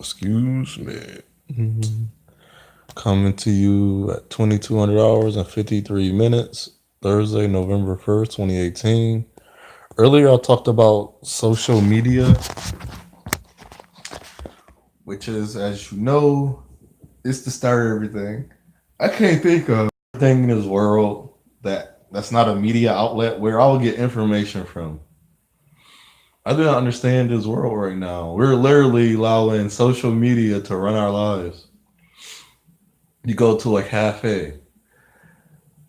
Excuse me. Coming to you at 2200 hours and 53 minutes, Thursday, November 1st, 2018. Earlier, I talked about social media, which is, as you know, it's the start of everything. I can't think of anything in this world that's not a media outlet where I'll get information from. I do not understand this world right now. We're literally allowing social media to run our lives. You go to a cafe.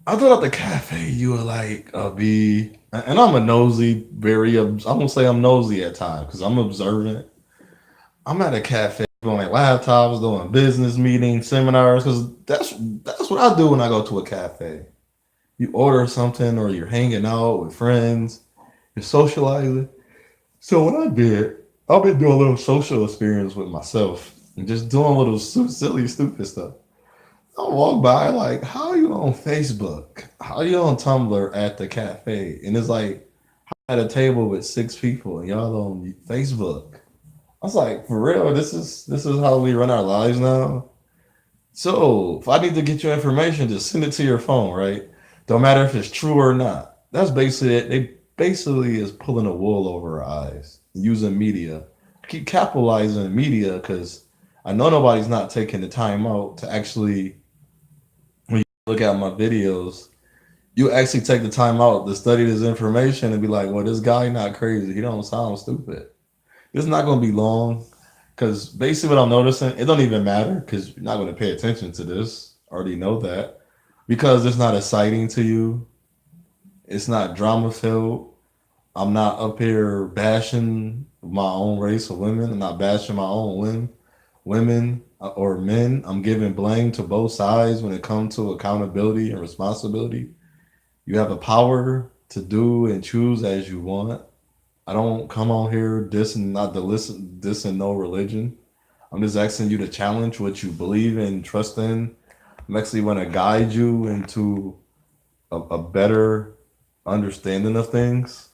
I thought at the cafe you were like be, and I'm a nosy, I'm gonna say I'm nosy at times because I'm observant. I'm at a cafe doing like laptops, doing business meetings, seminars, because that's what I do when I go to a cafe. You order something or you're hanging out with friends, you're socializing. So what I did, I've been doing a little social experience with myself and just doing a little silly, stupid stuff. I walk by like, how are you on Facebook? How are you on Tumblr at the cafe? And it's like at a table with six people and y'all on Facebook. I was like, for real, this is how we run our lives now. So if I need to get your information, just send it to your phone, right? Don't matter if it's true or not. That's basically it. They basically is pulling a wool over our eyes, using media. Keep capitalizing media because I know nobody's not taking the time out to actually look at my videos. You actually take the time out to study this information and be like, well, this guy not crazy. He don't sound stupid. It's not going to be long because basically what I'm noticing, it don't even matter because you're not going to pay attention to this. I already know that because it's not exciting to you. It's not drama filled. I'm not up here bashing my own race of women. I'm not bashing my own women or men. I'm giving blame to both sides when it comes to accountability and responsibility. You have the power to do and choose as you want. I don't come on here dissing not to listen dissing no religion. I'm just asking you to challenge what you believe in, trust in. I'm actually want to guide you into a better understanding of things.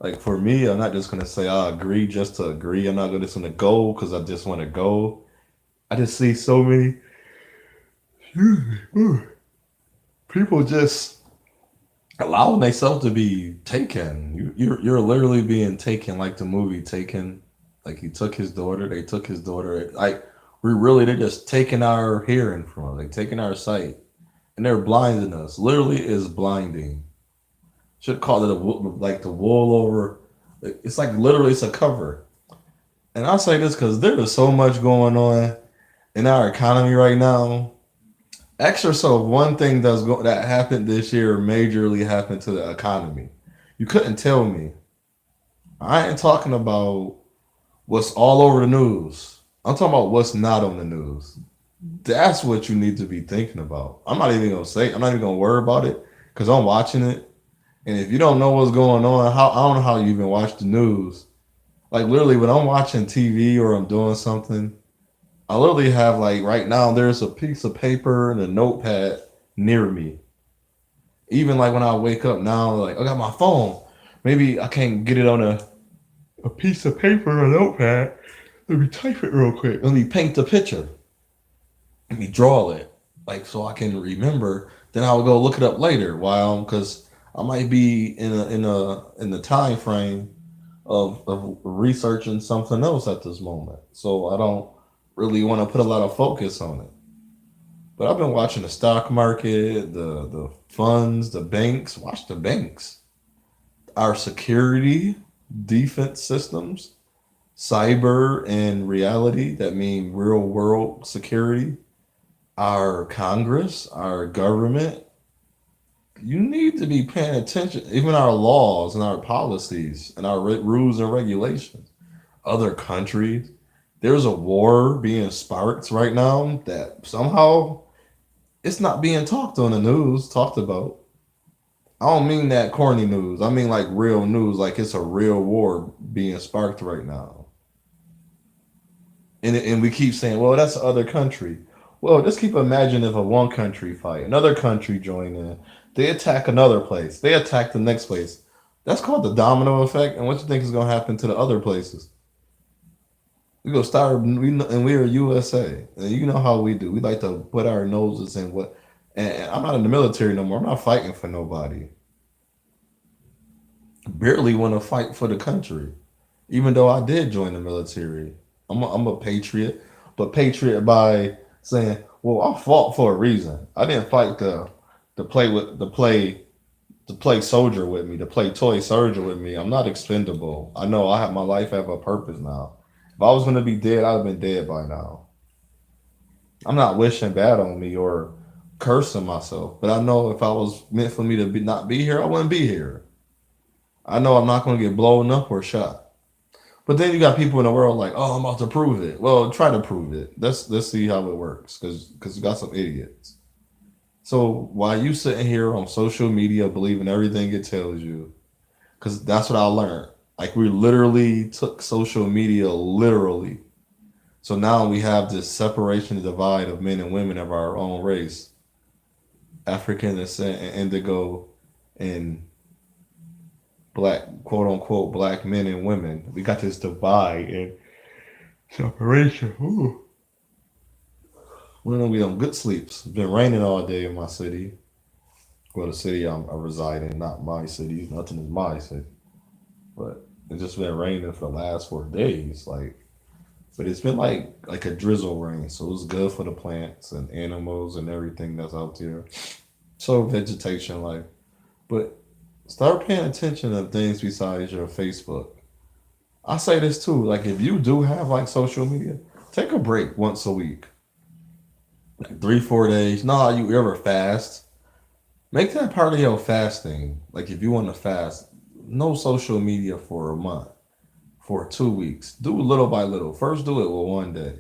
Like for me, I'm not just gonna say I agree just to agree. I'm not gonna just gonna go because I just want to go. I just see so many people just allowing themselves to be taken. You're literally being taken, like the movie Taken. Like he took his daughter. They took his daughter. Like they're just taking our hearing from us, like taking our sight, and they're blinding us. Literally, is blinding. Should call it like the wool over. It's like literally it's a cover. And I say this because there is so much going on in our economy right now. Extra so one thing that happened this year majorly happened to the economy. You couldn't tell me. I ain't talking about what's all over the news. I'm talking about what's not on the news. That's what you need to be thinking about. I'm not even gonna worry about it because I'm watching it. And if you don't know what's going on, I don't know how you even watch the news. Like literally when I'm watching TV or I'm doing something, I literally have like right now there's a piece of paper and a notepad near me. Even like when I wake up now, like I got my phone. Maybe I can't get it on a piece of paper or a notepad. Let me type it real quick. Let me paint the picture. Let me draw it. Like so I can remember. Then I'll go look it up later. While because I might be in the time frame of researching something else at this moment. So I don't really want to put a lot of focus on it. But I've been watching the stock market, the funds, the banks. Watch the banks. Our security, defense systems, cyber and reality. That mean real world security. Our Congress, our government. You need to be paying attention. Even our laws and our policies and our rules and regulations. Other countries. There's a war being sparked right now that somehow it's not being talked on the news, talked about. I don't mean that corny news. I mean like real news, like it's a real war being sparked right now. And we keep saying, well, that's the other country. Well, just keep imagining if a one country fight, another country join in, they attack another place, they attack the next place. That's called the domino effect. And what you think is going to happen to the other places? We go start. And we're USA, and you know how we do. We like to put our noses in what. And I'm not in the military no more. I'm not fighting for nobody. Barely want to fight for the country, even though I did join the military. I'm a patriot, but patriot by saying, well, I fought for a reason. I didn't fight to play with to play soldier with me, to play toy soldier with me. I'm not expendable. I know I have my life have a purpose now. If I was gonna be dead, I'd have been dead by now. I'm not wishing bad on me or cursing myself, but I know if I was meant for me to be not be here, I wouldn't be here. I know I'm not gonna get blown up or shot. But then you got people in the world like, oh, I'm about to prove it. Well, try to prove it. Let's see how it works, because you got some idiots. So while you sitting here on social media believing everything it tells you, because that's what I learned. Like we literally took social media literally. So now we have this separation and divide of men and women of our own race, African descent and indigo, and black, quote unquote, black men and women. We got this divide and separation. Ooh. We on good sleeps. It's been raining all day in my city. Well, the city I reside in, not my city. Nothing is my city. But it's just been raining for the last 4 days. But it's been like a drizzle rain, so it's good for the plants and animals and everything that's out there. So vegetation life. But start paying attention to things besides your Facebook. I say this too. Like if you do have like social media, take a break once a week. Like 3, 4 days. No, you ever fast. Make that part of your fasting. Like if you want to fast, no social media for a month, for 2 weeks. Do little by little. First do it with one day.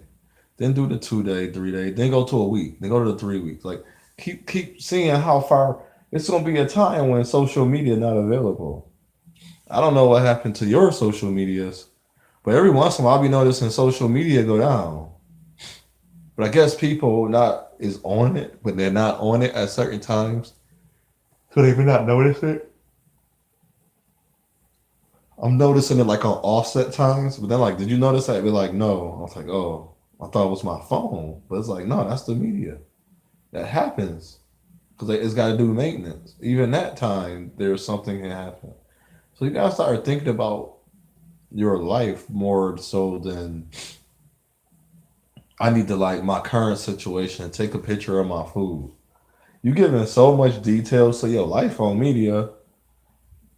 Then do the 2 day, 3 day, then go to a week, then go to the 3 weeks. Like keep seeing how far it's gonna be a time when social media not available. I don't know what happened to your social medias, but every once in a while I be noticing social media go down. But I guess people not is on it, but they're not on it at certain times. So they may not notice it. I'm noticing it like on offset times, but then like, did you notice that? Be like, no. I was like, oh, I thought it was my phone, but it's like, no, that's the media. That happens because it's got to do maintenance. Even that time, there's something that happened. So you gotta start thinking about your life more so than I need to like my current situation. Take a picture of my food. You giving so much details to your life on media.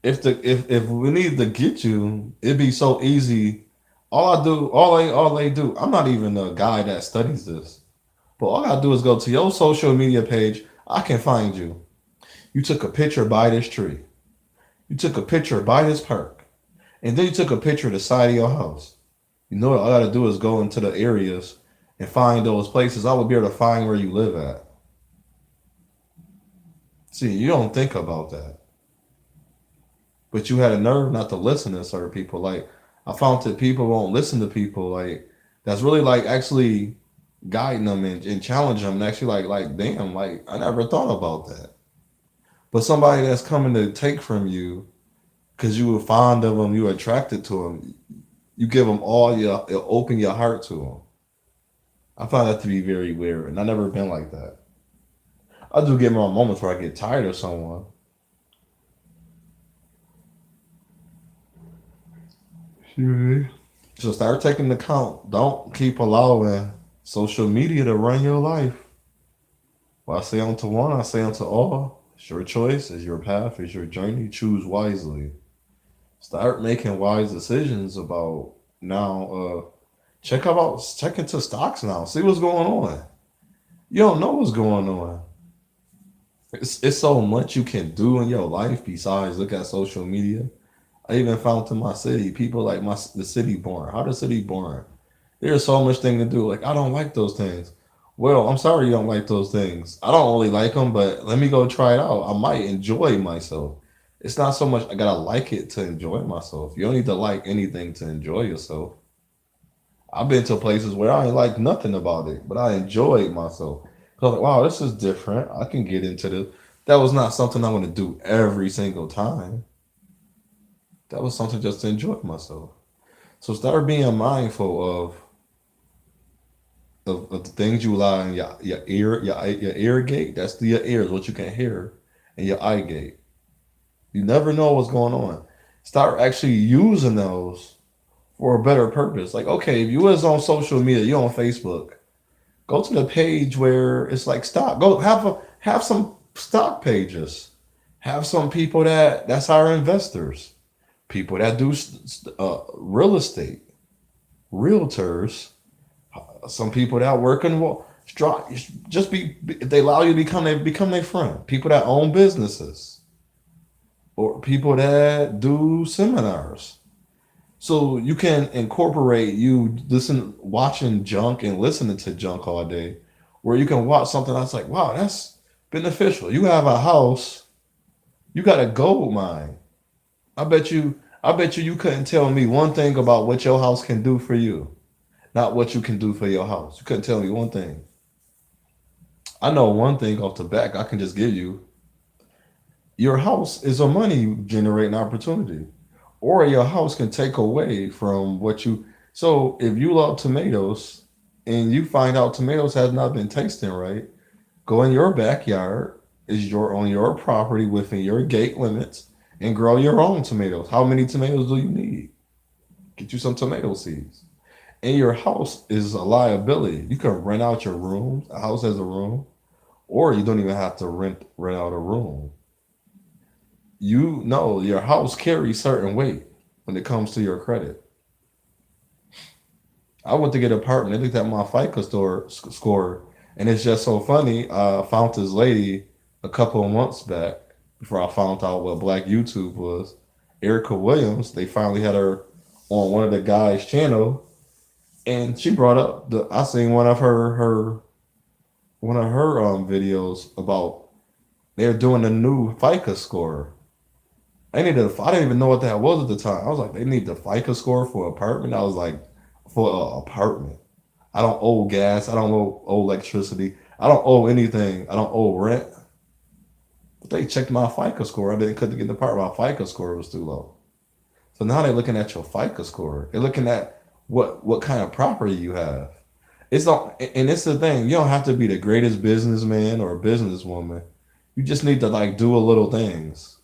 If we need to get you, it'd be so easy. All they do. I'm not even a guy that studies this, but all I gotta do is go to your social media page. I can find you. You took a picture by this tree. You took a picture by this park, and then you took a picture of the side of your house. You know what I gotta do is go into the areas and find those places. I would be able to find where you live at. See, you don't think about that, but you had a nerve not to listen to certain people. Like I found that people won't listen to people like that's really like actually guiding them and challenging them and actually like damn, like I never thought about that. But somebody that's coming to take from you because you were fond of them, you were attracted to them, you give them all you open your heart to them. I find that to be very weird, and I never been like that. I do get my moments where I get tired of someone. So start taking the count. Don't keep allowing social media to run your life. Well, I say unto one, I say unto all. It's your choice, it's your path, it's your journey. Choose wisely. Start making wise decisions about now. Check into stocks now. See what's going on. You don't know what's going on. It's so much you can do in your life besides look at social media. I even found in my city, people like the city born. How the city born? There's so much thing to do. Like I don't like those things. Well, I'm sorry you don't like those things. I don't really like them, but let me go try it out. I might enjoy myself. It's not so much I gotta like it to enjoy myself. You don't need to like anything to enjoy yourself. I've been to places where I ain't like nothing about it, but I enjoyed myself. So I was like, wow, this is different. I can get into this. That was not something I want to do every single time. That was something just to enjoy myself. So start being mindful of. of the things you allow in your ear, your ear gate. That's the your ears, what you can hear, and your eye gate. You never know what's going on. Start actually using those for a better purpose. Like, okay, if you was on social media, you on Facebook, go to the page where it's like stock. Go have some stock pages. Have some people that's our investors. People that do real estate, realtors. Some people that work in just be if they allow you to become their friend. People that own businesses or people that do seminars. So you can incorporate you listen watching junk and listening to junk all day, where you can watch something that's like, wow, that's beneficial. You have a house, you got a gold mine. I bet you couldn't tell me one thing about what your house can do for you. Not what you can do for your house. You couldn't tell me one thing. I know one thing off the back I can just give you. Your house is a money generating opportunity. Or your house can take away from what you. So if you love tomatoes and you find out tomatoes has not been tasting right, go in your backyard, is your on your property within your gate limits, and grow your own tomatoes. How many tomatoes do you need? Get you some tomato seeds. And your house is a liability. You can rent out your rooms. A house has a room, or you don't even have to rent out a room. You know your house carries certain weight when it comes to your credit. I went to get an apartment. They looked at my FICO score, and it's just so funny. I found this lady a couple of months back before I found out what Black YouTube was. Erica Williams. They finally had her on one of the guys' channel, and she brought up the. I seen one of her videos about they're doing a new FICO score. I didn't even know what that was at the time. I was like, they need the FICO score for apartment. I was like, for an apartment. I don't owe gas. I don't owe electricity. I don't owe anything. I don't owe rent. But they checked my FICO score. I didn't couldn't get the part. My FICO score was too low. So now they're looking at your FICO score. They're looking at what kind of property you have. It's not, and it's the thing. You don't have to be the greatest businessman or businesswoman. You just need to like do a little things.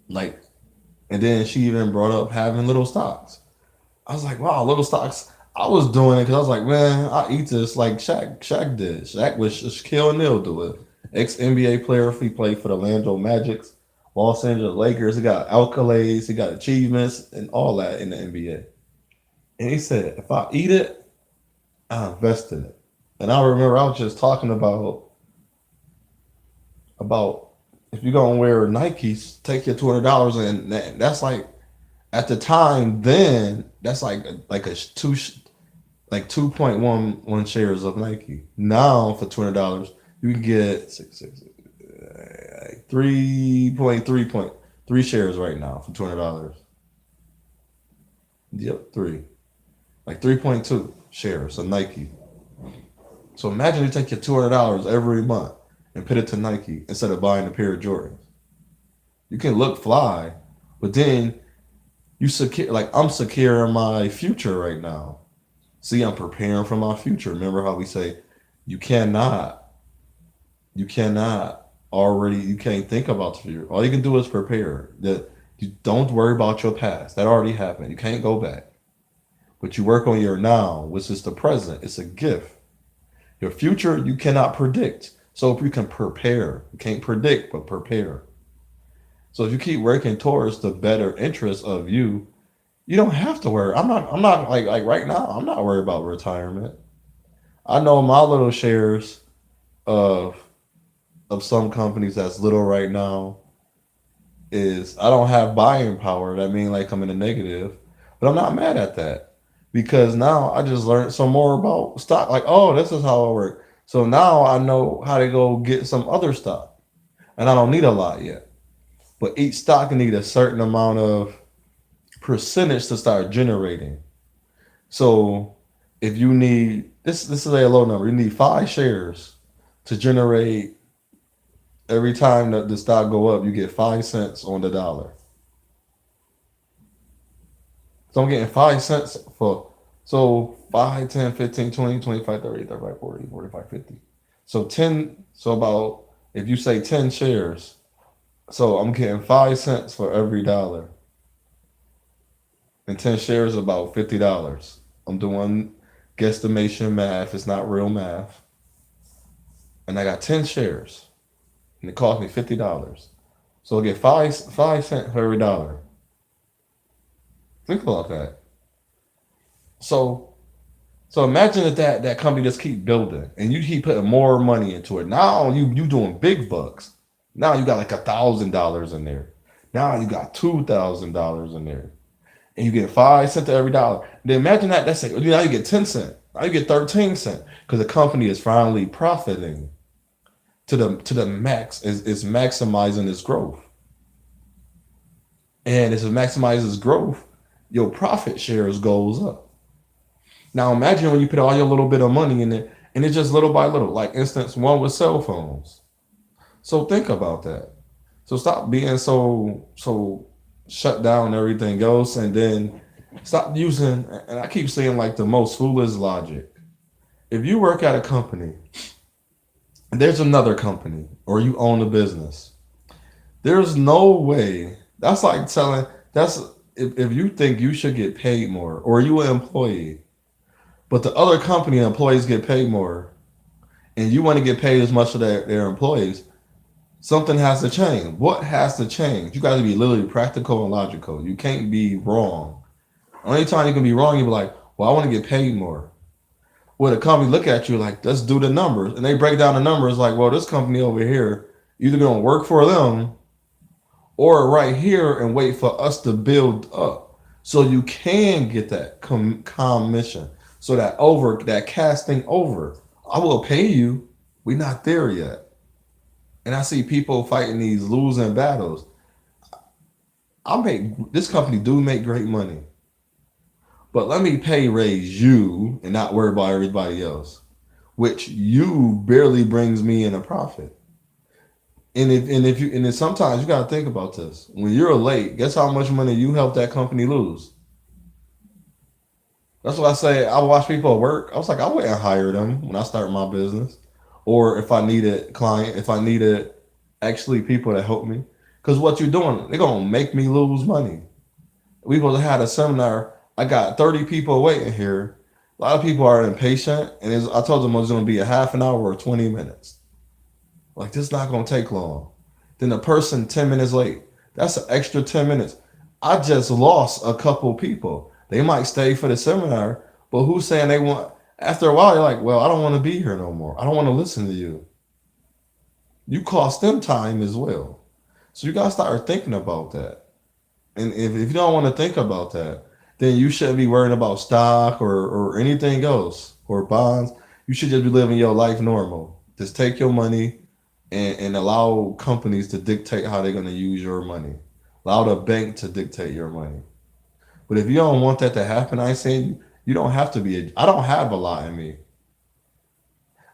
Like, and then she even brought up having little stocks. I was like, wow, little stocks. I was doing it because I was like, man, I eat this like Shaq did. Shaq was Shaquille O'Neal do it. Ex NBA player. He played for the Orlando Magic, Los Angeles Lakers. He got accolades. He got achievements and all that in the NBA. And he said, if I eat it, I invest in it. And I remember I was just talking about if you're gonna wear Nikes, take your $200 and that's like at the time then that's like a two like 2.11 shares of Nike. Now for $200 you can get 3.3 shares right now for $200. Yep, like 3.2 shares of Nike. So imagine you take your $200 every month and put it to Nike instead of buying a pair of Jordans. You can look fly, but then you secure like I'm securing my future right now. See, I'm preparing for my future. Remember how we say you cannot, you can't think about the future. All you can do is prepare. That you don't worry about your past. That already happened. You can't go back. But you work on your now, which is the present. It's a gift. Your future you cannot predict. So if you can prepare, you can't predict, but prepare. So if you keep working towards the better interest of you, you don't have to worry. I'm not like right now, I'm not worried about retirement. I know my little shares of some companies that's little right now is I don't have buying power. That means like I'm in a negative. But I'm not mad at that. Because now I just learned some more about stock. Like, oh, this is how it works. So now I know how to go get some other stock. And I don't need a lot yet. But each stock need a certain amount of percentage to start generating. So if you need this is a low number, you need 5 shares to generate every time that the stock go up, you get 5 cents on the dollar. So I'm getting 5 cents for So 5, 10, 15, 20, 25, 30, 35, 40, 45, 50. So 10, so about, if you say 10 shares, so I'm getting 5 cents for every dollar. And 10 shares is about $50. I'm doing guesstimation math. It's not real math. And I got 10 shares. And it cost me $50. So I get five cents for every dollar. Think about that. So so imagine that company just keep building and you keep putting more money into it. Now you doing big bucks. Now you got like $1,000 in there. Now you got $2,000 in there. And you get 5 cents to every dollar. Then imagine that's like, now you get 10 cents. Now you get 13 cents. Because the company is finally profiting to the max, is maximizing its growth. And as it maximizes growth, your profit shares goes up. Now imagine when you put all your little bit of money in it, and it's just little by little. Like instance one with cell phones. So think about that. So stop being so shut down everything else, and then stop using. And I keep saying like the most foolish logic. If you work at a company, and there's another company, or you own a business, there's no way. That's like telling. That's if you think you should get paid more, or you an employee, but the other company employees get paid more, and you want to get paid as much of their employees, something has to change. What has to change? You got to be literally practical and logical. You can't be wrong. Only time you can be wrong, you be like, well, I want to get paid more. Well, the company look at you like, let's do the numbers. And they break down the numbers like, well, this company over here, either going to work for them or right here and wait for us to build up. So you can get that commission. So that casting over. I will pay you. We're not there yet. And I see people fighting these losing battles. This company do make great money, but let me pay raise you and not worry about everybody else, which you barely brings me in a profit. And then sometimes you gotta think about this. When you're late, guess how much money you help that company lose? That's what I say. I watch people at work. I was like, I wouldn't hire them when I start my business, or if I needed client, if I needed actually people to help me. Because what you're doing, they're gonna make me lose money. We supposed to have a seminar. I got 30 people waiting here. A lot of people are impatient, and I told them it was gonna be a half an hour or 20 minutes. Like this is not gonna take long. Then the person 10 minutes late. That's an extra 10 minutes. I just lost a couple people. They might stay for the seminar, but who's saying they want? After a while, you're like, well, I don't want to be here no more. I don't want to listen to you. You cost them time as well. So you gotta start thinking about that. And if you don't want to think about that, then you shouldn't be worrying about stock or anything else or bonds. You should just be living your life normal. Just take your money and allow companies to dictate how they're going to use your money. Allow the bank to dictate your money. But if you don't want that to happen, I ain't saying you don't have to be. I don't have a lot in me.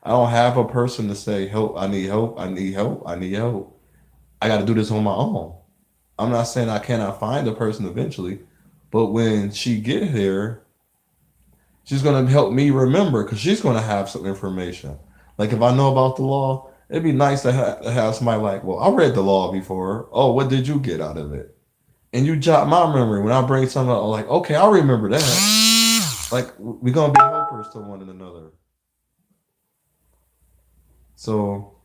I don't have a person to say, help, I need help, I need help, I need help. I got to do this on my own. I'm not saying I cannot find a person eventually, but when she get here, she's gonna help me remember because she's gonna have some information. Like if I know about the law, it'd be nice to have somebody like, well, I read the law before. Oh, what did you get out of it? And you jot my memory when I bring something up. Like, okay, I remember that. Like we're gonna be helpers to one another. So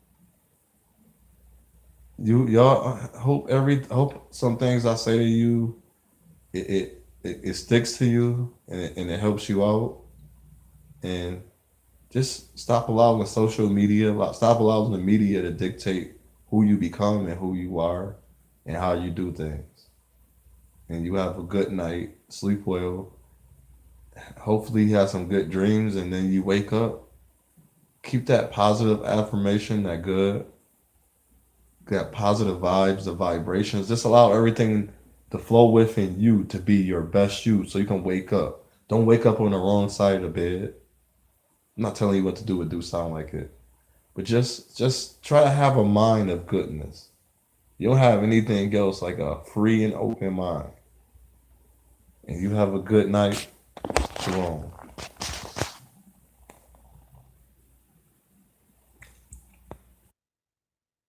y'all hope some things I say to you it sticks to you and it helps you out. And just stop allowing social media, stop allowing the media to dictate who you become and who you are and how you do things. And you have a good night, sleep well. Hopefully, you have some good dreams, and then you wake up. Keep that positive affirmation, that positive vibes, the vibrations. Just allow everything to flow within you to be your best you, so you can wake up. Don't wake up on the wrong side of the bed. I'm not telling you what to do. It do sound like it. But just try to have a mind of goodness. You don't have anything else like a free and open mind. And you have a good night. Shalom.